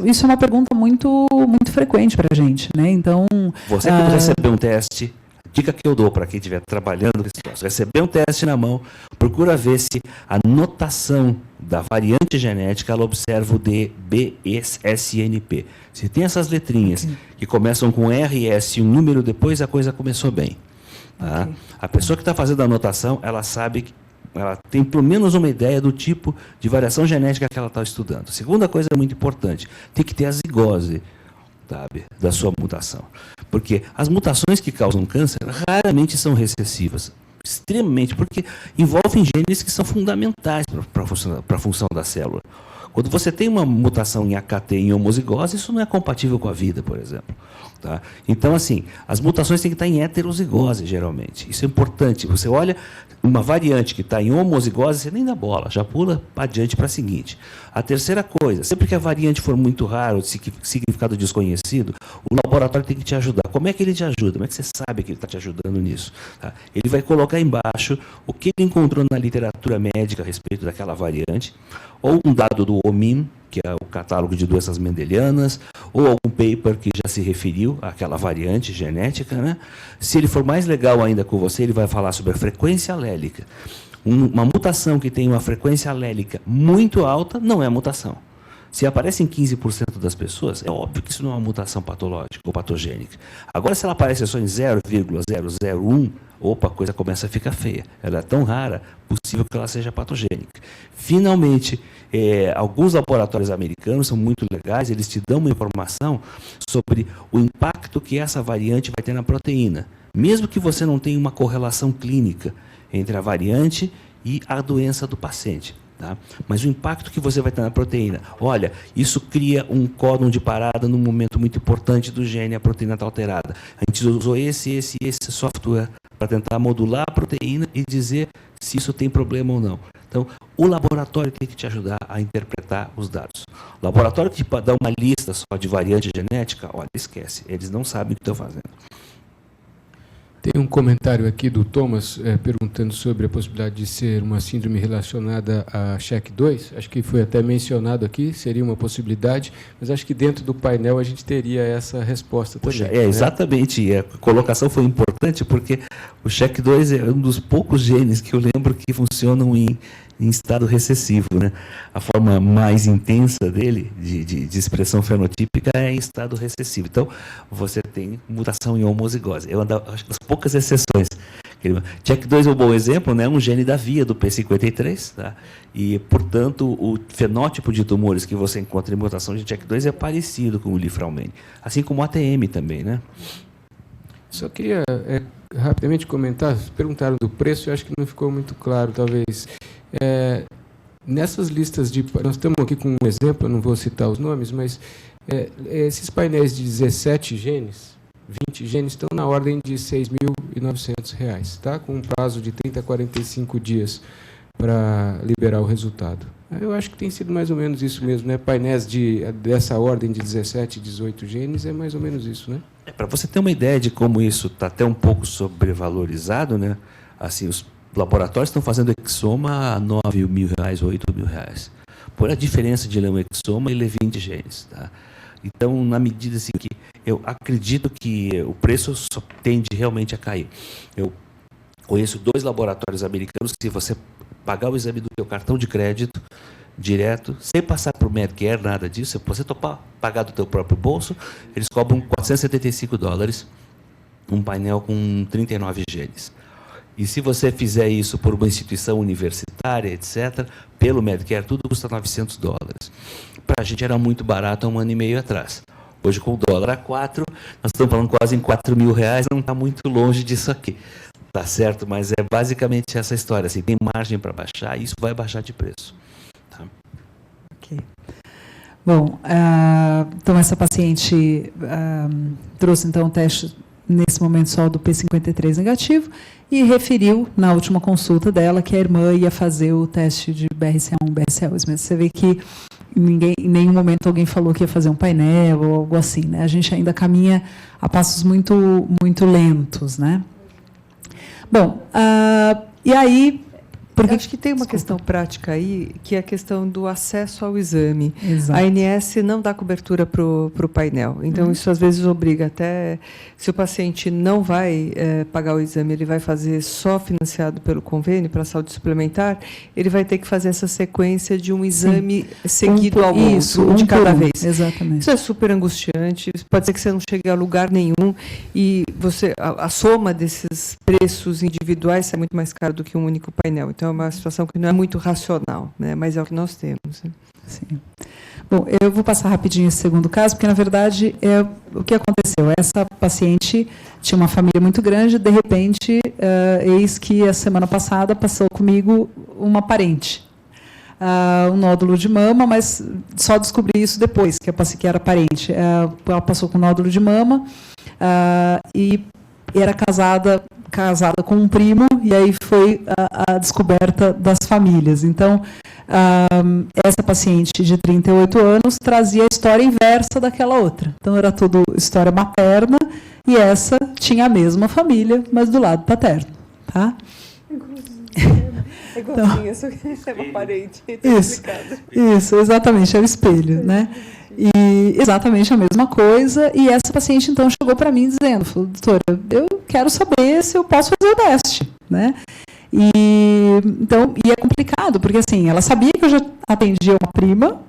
isso é uma pergunta muito frequente para a gente, né? Então, você quando receber um teste, dica que eu dou para quem estiver trabalhando com esse troço, receber um teste na mão, procura ver se a notação da variante genética, ela observa o DBSNP. Se tem essas letrinhas que começam com RS e um número depois, a coisa começou bem. Tá? A pessoa que está fazendo a anotação, ela sabe que ela tem pelo menos uma ideia do tipo de variação genética que ela está estudando. Segunda coisa muito importante, tem que ter a zigose, sabe, da sua mutação. Porque as mutações que causam câncer raramente são recessivas. Extremamente, porque envolvem genes que são fundamentais para a função da célula. Quando você tem uma mutação em AKT em homozigose, isso não é compatível com a vida, por exemplo. Tá? Então, assim, as mutações têm que estar em heterozigose, geralmente. Isso é importante. Você olha uma variante que está em homozigose, você nem dá bola, já pula adiante para a seguinte. A terceira coisa, sempre que a variante for muito rara ou de significado desconhecido, o laboratório tem que te ajudar. Como é que ele te ajuda? Como é que você sabe que ele está te ajudando nisso? Tá? Ele vai colocar embaixo o que ele encontrou na literatura médica a respeito daquela variante, ou um dado do OMIM, que é o catálogo de doenças mendelianas, ou algum paper que já se referiu àquela variante genética, né? Se ele for mais legal ainda com você, ele vai falar sobre a frequência alélica. Uma mutação que tem uma frequência alélica muito alta não é mutação. Se aparece em 15% das pessoas, é óbvio que isso não é uma mutação patológica ou patogênica. Agora, se ela aparece só em 0,001, opa, a coisa começa a ficar feia. Ela é tão rara, possível que ela seja patogênica. Finalmente, alguns laboratórios americanos são muito legais, eles te dão uma informação sobre o impacto que essa variante vai ter na proteína. Mesmo que você não tenha uma correlação clínica entre a variante e a doença do paciente. Tá? Mas o impacto que você vai ter na proteína, olha, isso cria um códon de parada num momento muito importante do gene, a proteína está alterada. A gente usou esse software para tentar modular a proteína e dizer se isso tem problema ou não. Então, o laboratório tem que te ajudar a interpretar os dados. O laboratório que dá uma lista só de variante genética, olha, esquece, eles não sabem o que estão fazendo. Tem um comentário aqui do Thomas perguntando sobre a possibilidade de ser uma síndrome relacionada a SHEQ2. Acho que foi até mencionado aqui, seria uma possibilidade, mas acho que dentro do painel a gente teria essa resposta também. Puxa, exatamente. A colocação foi importante porque o SHEQ2 é um dos poucos genes que eu lembro que funcionam em estado recessivo, né? A forma mais intensa dele, de expressão fenotípica, é em estado recessivo. Então, você tem mutação em homozigose. Eu acho que das poucas exceções. SHEQ2 é um bom exemplo, né? Um gene da via do P53, tá? E, portanto, o fenótipo de tumores que você encontra em mutação de SHEQ2 é parecido com o Liefraumene, assim como o ATM também, né? Só queria rapidamente comentar, perguntaram do preço, eu acho que não ficou muito claro, talvez. Nessas listas de... Nós estamos aqui com um exemplo, eu não vou citar os nomes, mas esses painéis de 17 genes, 20 genes, estão na ordem de R$ 6.900, tá? Com um prazo de 30 a 45 dias para liberar o resultado. Eu acho que tem sido mais ou menos isso mesmo, né? Painéis dessa ordem de 17, 18 genes, é mais ou menos isso, né? Para você ter uma ideia de como isso está até um pouco sobrevalorizado, né? Assim, os laboratórios estão fazendo exoma a R$ 9.000, R$ 8.000. Por a diferença de ler um exoma e ler 20 genes, tá? Então, na medida assim, que eu acredito que o preço só tende realmente a cair. Eu conheço 2 laboratórios americanos que, se você pagar o exame do seu cartão de crédito direto, sem passar por Medicare, nada disso, se você topar pagar do teu próprio bolso, eles cobram $475, um painel com 39 genes. E se você fizer isso por uma instituição universitária, etc., pelo Medicare, tudo custa $900. Para a gente era muito barato há 1 ano e meio atrás. Hoje, com o dólar a 4, nós estamos falando quase em R$ 4.000, não está muito longe disso aqui. tá certo, mas é basicamente essa história. Assim, tem margem para baixar e isso vai baixar de preço. Tá? Ok. Bom, então essa paciente trouxe então o teste nesse momento só do P53 negativo e referiu na última consulta dela que a irmã ia fazer o teste de BRCA1, BRCA2, mas você vê que em nenhum momento alguém falou que ia fazer um painel ou algo assim, né? A gente ainda caminha a passos muito, muito lentos, né? Bom, e aí... Eu acho que tem uma questão prática aí, que é a questão do acesso ao exame. Exato. A ANS não dá cobertura para o painel. Então, isso às vezes obriga até... Se o paciente não vai pagar o exame, ele vai fazer só financiado pelo convênio, para a saúde suplementar, ele vai ter que fazer essa sequência de um exame seguido ao outro, de cada vez. Exatamente. Isso é super angustiante. Pode ser que você não chegue a lugar nenhum e a soma desses preços individuais sai muito mais caro do que um único painel. Então, é uma situação que não é muito racional, né? Mas é o que nós temos. Né? Sim. Bom, eu vou passar rapidinho esse segundo caso, porque, na verdade, o que aconteceu? Essa paciente tinha uma família muito grande, de repente, eis que a semana passada passou comigo uma parente. Um nódulo de mama, mas só descobri isso depois, que era parente. Ela passou com nódulo de mama e era casada com um primo, e aí foi a descoberta das famílias. Então, essa paciente de 38 anos trazia a história inversa daquela outra. Então, era tudo história materna, e essa tinha a mesma família, mas do lado paterno. Tá? É igualzinho, só que é uma parente. Isso, exatamente, é o espelho, né? E exatamente a mesma coisa, e essa paciente então chegou para mim dizendo, falou, doutora, eu quero saber se eu posso fazer o teste, né? E é complicado, porque assim, ela sabia que eu já atendia uma prima,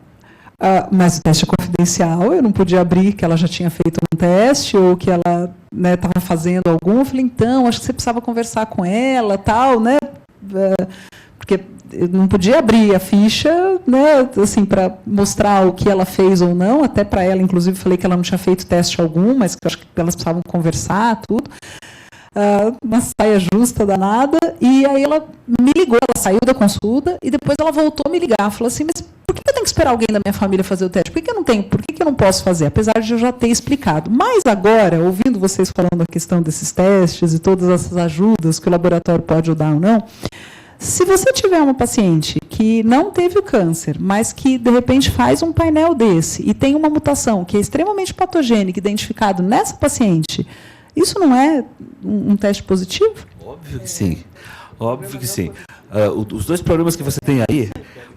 mas o teste é confidencial, eu não podia abrir que ela já tinha feito um teste, ou que ela estava fazendo algum. Eu falei, então, acho que você precisava conversar com ela, tal, né? Porque eu não podia abrir a ficha, né, assim, para mostrar o que ela fez ou não, até para ela, inclusive, falei que ela não tinha feito teste algum, mas que eu acho que elas precisavam conversar, tudo. Uma saia justa, danada, e aí ela me ligou, ela saiu da consulta, e depois ela voltou a me ligar, falou assim, mas por que eu tenho que esperar alguém da minha família fazer o teste? Por que eu não tenho? Por que eu não posso fazer? Apesar de eu já ter explicado. Mas agora, ouvindo vocês falando a questão desses testes e todas essas ajudas que o laboratório pode dar ou não, se você tiver uma paciente que não teve o câncer, mas que, de repente, faz um painel desse e tem uma mutação que é extremamente patogênica identificado nessa paciente, isso não é um teste positivo? Óbvio que sim. Óbvio que sim. Os dois problemas que você tem aí,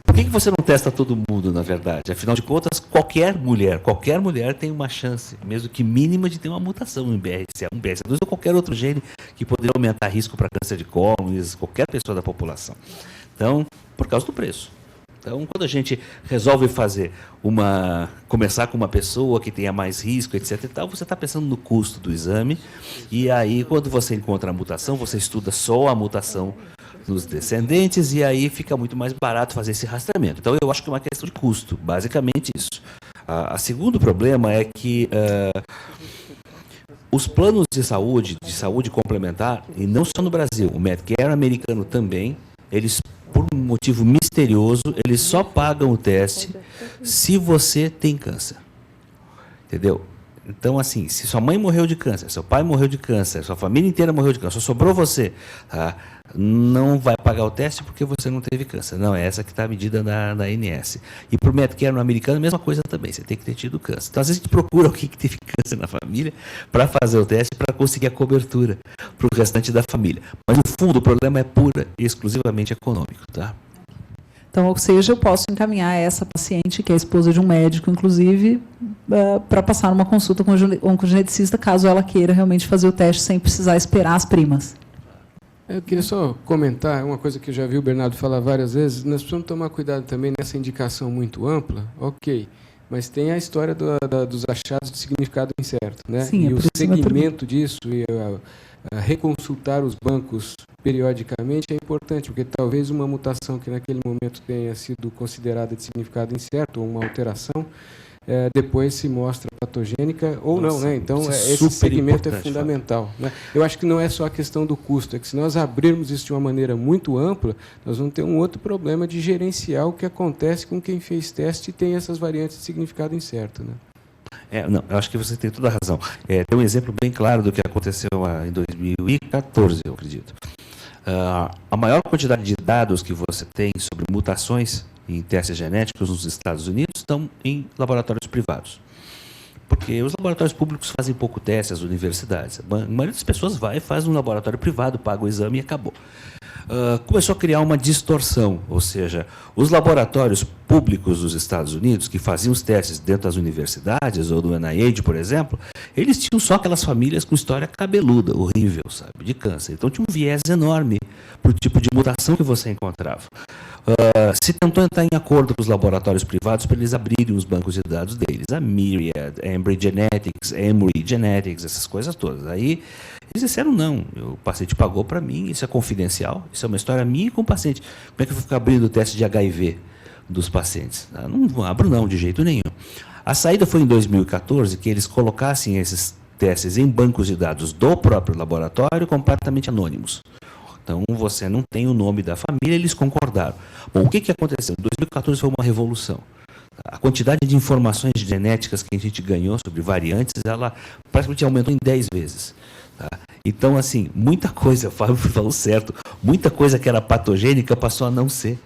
por que você não testa todo mundo, na verdade? Afinal de contas, qualquer mulher tem uma chance, mesmo que mínima, de ter uma mutação em BRCA1, BRCA2 ou qualquer outro gene que poderia aumentar risco para câncer de cólon, qualquer pessoa da população. Então, por causa do preço. Então, quando a gente resolve começar com uma pessoa que tenha mais risco, etc. e tal, você está pensando no custo do exame, e aí, quando você encontra a mutação, você estuda só a mutação nos descendentes, e aí fica muito mais barato fazer esse rastreamento. Então, eu acho que é uma questão de custo, basicamente isso. O segundo problema é que os planos de saúde complementar, e não só no Brasil, o Medicare americano também, eles, por um motivo misterioso, eles só pagam o teste se você tem câncer. Entendeu? Então, assim, se sua mãe morreu de câncer, seu pai morreu de câncer, sua família inteira morreu de câncer, só sobrou você, não vai pagar o teste porque você não teve câncer. Não, é essa que está a medida da ANS. E para o Medicare no americano, a mesma coisa também, você tem que ter tido câncer. Então, às vezes, a gente procura alguém que teve câncer na família para fazer o teste, para conseguir a cobertura para o restante da família. Mas, no fundo, o problema é pura e exclusivamente econômico, tá? Então, ou seja, eu posso encaminhar essa paciente, que é a esposa de um médico, inclusive, para passar numa consulta com um oncogeneticista, caso ela queira realmente fazer o teste sem precisar esperar as primas. Eu queria só comentar uma coisa que eu já vi o Bernardo falar várias vezes. Nós precisamos tomar cuidado também nessa indicação muito ampla, ok, mas tem a história dos achados de significado incerto, né? Sim, e o segmento disso e reconsultar os bancos periodicamente é importante, porque talvez uma mutação que naquele momento tenha sido considerada de significado incerto, ou uma alteração, depois se mostra patogênica ou não, né? Então, esse super segmento é importante, fundamental, né? Eu acho que não é só a questão do custo, é que se nós abrirmos isso de uma maneira muito ampla, nós vamos ter um outro problema de gerenciar o que acontece com quem fez teste e tem essas variantes de significado incerto, né? Não, eu acho que você tem toda a razão. Tem um exemplo bem claro do que aconteceu em 2014, eu acredito. A maior quantidade de dados que você tem sobre mutações em testes genéticos nos Estados Unidos estão em laboratórios privados. Porque os laboratórios públicos fazem pouco teste, as universidades. A maioria das pessoas vai e faz um laboratório privado, paga o exame e acabou. Começou a criar uma distorção, ou seja, os laboratórios públicos dos Estados Unidos, que faziam os testes dentro das universidades, ou do NIH, por exemplo, eles tinham só aquelas famílias com história cabeluda, horrível, sabe, de câncer. Então tinha um viés enorme para o tipo de mutação que você encontrava. Se tentou entrar em acordo com os laboratórios privados para eles abrirem os bancos de dados deles, a Myriad, Ambry Genetics, Emory Genetics, essas coisas todas. Aí eles disseram, não, o paciente pagou para mim, isso é confidencial, isso é uma história minha com o paciente. Como é que eu vou ficar abrindo o teste de HIV dos pacientes? Não abro não, de jeito nenhum. A saída foi em 2014 que eles colocassem esses testes em bancos de dados do próprio laboratório completamente anônimos. Então, você não tem o nome da família, eles concordaram. Bom, o que aconteceu? Em 2014 foi uma revolução. A quantidade de informações genéticas que a gente ganhou sobre variantes, ela praticamente aumentou em 10 vezes. Tá? Então, assim, muita coisa, o Fábio falou certo, muita coisa que era patogênica passou a não ser.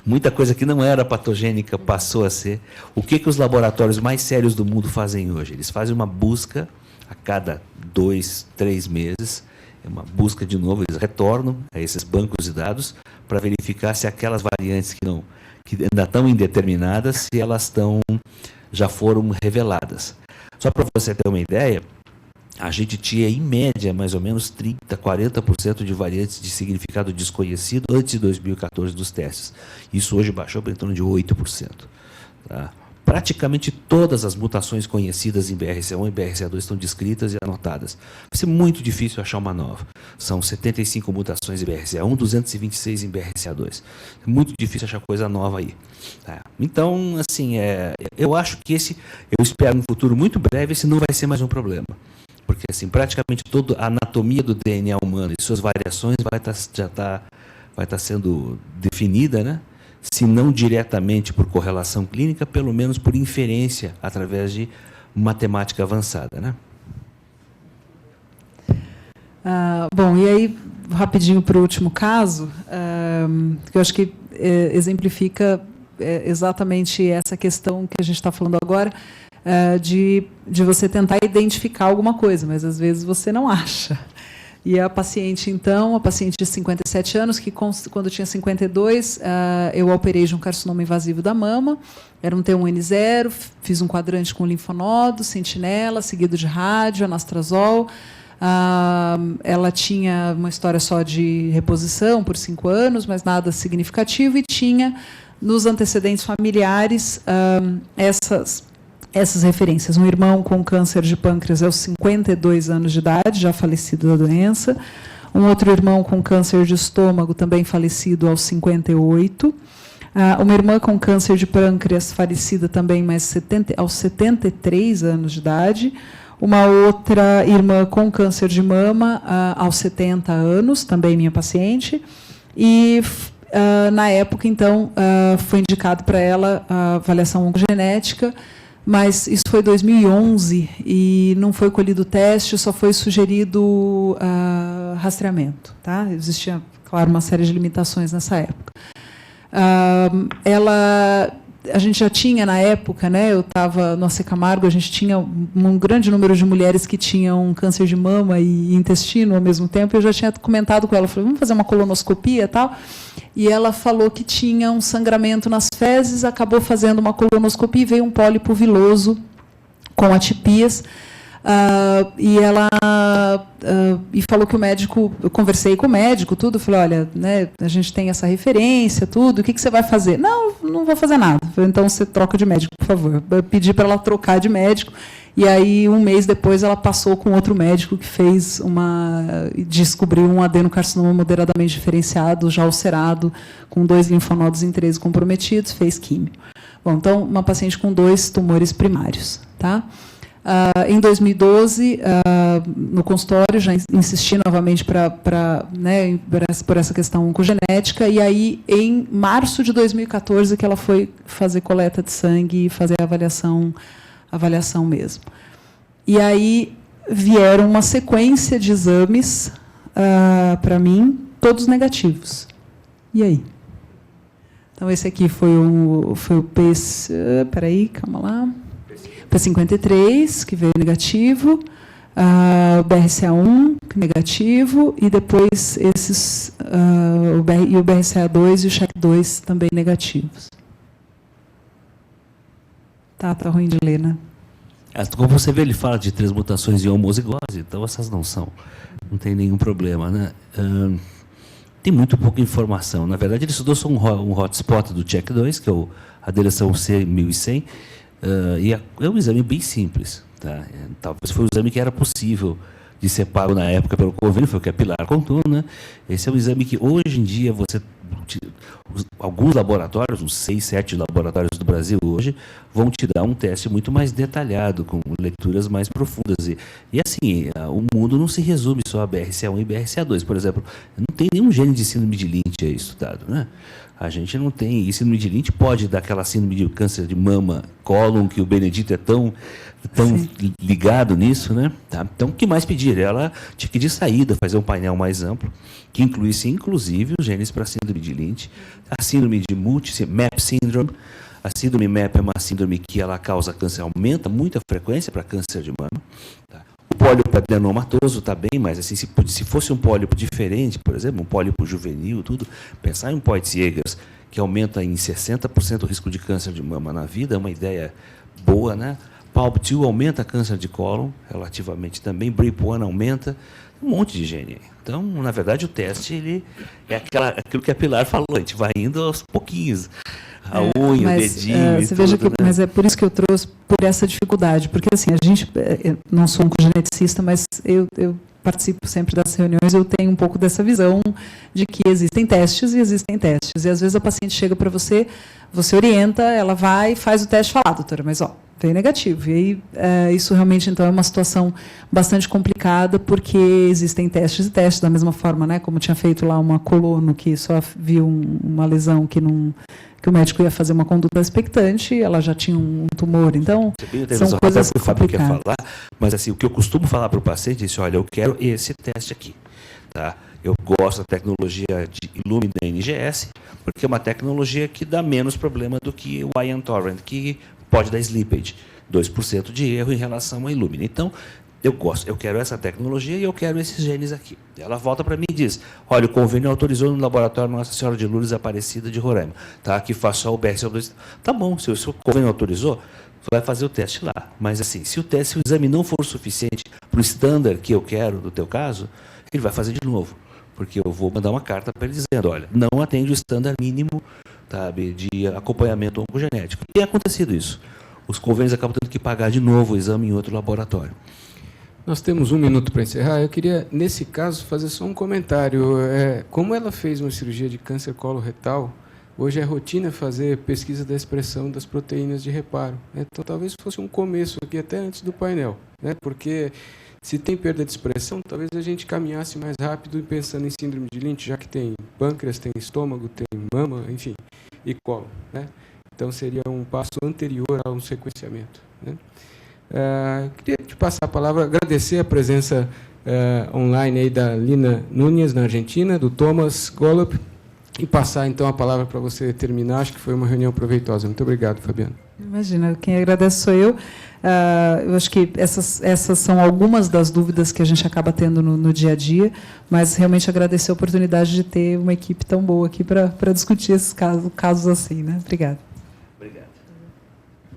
Muita coisa que não era patogênica passou a ser. O que os laboratórios mais sérios do mundo fazem hoje? Eles fazem uma busca a cada 2, 3 meses, uma busca de novo, eles retornam a esses bancos de dados para verificar se aquelas variantes que ainda estão indeterminadas, se elas já foram reveladas. Só para você ter uma ideia, a gente tinha, em média, mais ou menos 30%, 40% de variantes de significado desconhecido antes de 2014 dos testes. Isso hoje baixou para em torno de 8%. Tá? Praticamente todas as mutações conhecidas em BRCA1 e BRCA2 estão descritas e anotadas. Vai ser muito difícil achar uma nova. São 75 mutações em BRCA1, 226 em BRCA2. É muito difícil achar coisa nova aí. Tá? Então, assim, eu acho que eu espero no futuro muito breve, esse não vai ser mais um problema. Porque, assim, praticamente toda a anatomia do DNA humano e suas variações já vai estar sendo definida, né? Se não diretamente por correlação clínica, pelo menos por inferência através de matemática avançada, né? Bom, e aí, rapidinho para o último caso, que eu acho que exemplifica exatamente essa questão que a gente está falando agora, de você tentar identificar alguma coisa, mas às vezes você não acha. E a paciente, então, a paciente de 57 anos, que quando tinha 52, eu operei de um carcinoma invasivo da mama, era um T1N0, fiz um quadrante com linfonodo, sentinela, seguido de rádio, anastrozol. Ela tinha uma história só de reposição por 5 anos, mas nada significativo, e tinha, nos antecedentes familiares, essas referências. Um irmão com câncer de pâncreas aos 52 anos de idade, já falecido da doença. Um outro irmão com câncer de estômago, também falecido aos 58. Uma irmã com câncer de pâncreas, falecida também, mas aos 73 anos de idade. Uma outra irmã com câncer de mama, aos 70 anos, também minha paciente. E, na época, então, foi indicado para ela a avaliação oncogenética, mas isso foi em 2011 e não foi colhido o teste, só foi sugerido rastreamento. Tá? Existia, claro, uma série de limitações nessa época. A gente já tinha, na época, né, eu estava no AC Camargo, a gente tinha um grande número de mulheres que tinham câncer de mama e intestino ao mesmo tempo. Eu já tinha comentado com ela, falei, vamos fazer uma colonoscopia e tal. E ela falou que tinha um sangramento nas fezes, acabou fazendo uma colonoscopia e veio um pólipo viloso com atipias. e ela e falou que o médico, eu conversei com o médico, tudo, falei, olha, né, a gente tem essa referência, tudo, o que você vai fazer? Não vou fazer nada. Falei, então você troca de médico, por favor. Eu pedi para ela trocar de médico, e aí um mês depois ela passou com outro médico que fez descobriu um adenocarcinoma moderadamente diferenciado, já ulcerado, com 2 linfonodos em 13 comprometidos, fez químio. Bom, então, uma paciente com 2 tumores primários, tá? Em 2012, no consultório, já insisti novamente né, por essa questão oncogenética, e aí, em março de 2014, que ela foi fazer coleta de sangue e fazer a avaliação mesmo. E aí vieram uma sequência de exames para mim, todos negativos. E aí? Então, esse aqui foi o P53, que veio negativo, o BRCA1, negativo, e depois o BRCA2 e o CHEK2 também negativos. Tá ruim de ler, né? Como você vê, ele fala de 3 mutações de homozigose, então essas não tem nenhum problema, né? Tem muito pouca informação. Na verdade, ele estudou só um hotspot do CHEK2, que é a deleção C1100, e é um exame bem simples. Tá? Talvez foi um exame que era possível de ser pago na época pelo convênio, foi o que a Pilar contou, né? Esse é um exame que hoje em dia alguns laboratórios, uns 6, 7 laboratórios do Brasil hoje, vão te dar um teste muito mais detalhado, com leituras mais profundas. E assim, o mundo não se resume só a BRCA1 e BRCA2. Por exemplo, não tem nenhum gene de síndrome de Lynch aí estudado, né? A gente não tem. E síndrome de Lynch pode dar aquela síndrome de câncer de mama, cólon, que o Benedito é tão ligado nisso, né? Tá? Então, o que mais pedir? Ela tinha que, de saída, fazer um painel mais amplo, que incluísse, inclusive, os genes para a síndrome de Lynch, a síndrome de MAP syndrome. A síndrome MAP é uma síndrome que ela causa câncer, aumenta muito a frequência para câncer de mama. Tá? O pólipo adenomatoso está bem, mas assim, se fosse um pólipo diferente, por exemplo, um pólipo juvenil, pensar em um Poitz-Jeghers, que aumenta em 60% o risco de câncer de mama na vida, é uma ideia boa, né? PALB2 aumenta câncer de cólon, relativamente também, BRIP1 aumenta, um monte de gene. Então, na verdade, o teste ele é aquilo que a Pilar falou, a gente vai indo aos pouquinhos. A unha, o dedinho. Você veja que, né? Mas é por isso que eu trouxe, por essa dificuldade. Porque, assim, eu não sou um geneticista, mas eu participo sempre das reuniões, eu tenho um pouco dessa visão de que existem testes e existem testes. E, às vezes, a paciente chega para você, você orienta, ela vai e faz o teste e fala, doutora, mas, veio negativo. E aí, isso realmente, então, é uma situação bastante complicada, porque existem testes e testes, da mesma forma, né, como tinha feito lá uma colono, que só viu uma lesão que o médico ia fazer uma conduta expectante, ela já tinha um tumor. Então, são coisas complicadas. Mas, assim, o que eu costumo falar para o paciente é isso, olha, eu quero esse teste aqui. Tá? Eu gosto da tecnologia de Illumina NGS, porque é uma tecnologia que dá menos problema do que o Ion Torrent, que pode dar slippage, 2% de erro em relação à Illumina. Então, eu quero essa tecnologia e eu quero esses genes aqui. Ela volta para mim e diz, olha, o convênio autorizou no laboratório Nossa Senhora de Lourdes Aparecida de Roraima, tá? Que faz só o BRCA2. Tá bom, se o convênio autorizou, vai fazer o teste lá. Mas, assim, se o exame não for suficiente para o standard que eu quero, no teu caso, ele vai fazer de novo. Porque eu vou mandar uma carta para ele dizendo, olha, não atende o standard mínimo, sabe, de acompanhamento oncogenético. E tem acontecido isso. Os convênios acabam tendo que pagar de novo o exame em outro laboratório. Nós temos 1 minuto para encerrar. Eu queria, nesse caso, fazer só um comentário. Como ela fez uma cirurgia de câncer coloretal, hoje é rotina fazer pesquisa da expressão das proteínas de reparo. Então, talvez fosse um começo aqui, até antes do painel, né? Porque se tem perda de expressão, talvez a gente caminhasse mais rápido pensando em síndrome de Lynch, já que tem pâncreas, tem estômago, tem mama, enfim, e colo, né? Então, seria um passo anterior a um sequenciamento, né? Queria te passar a palavra, agradecer a presença online aí da Lina Nunes, na Argentina, do Thomas Golub, e passar, então, a palavra para você terminar. Acho que foi uma reunião proveitosa. Muito obrigado, Fabiana. Imagina, quem agradece sou eu. Eu acho que essas são algumas das dúvidas que a gente acaba tendo no dia a dia, mas realmente agradecer a oportunidade de ter uma equipe tão boa aqui para discutir esses casos assim, né? Obrigada.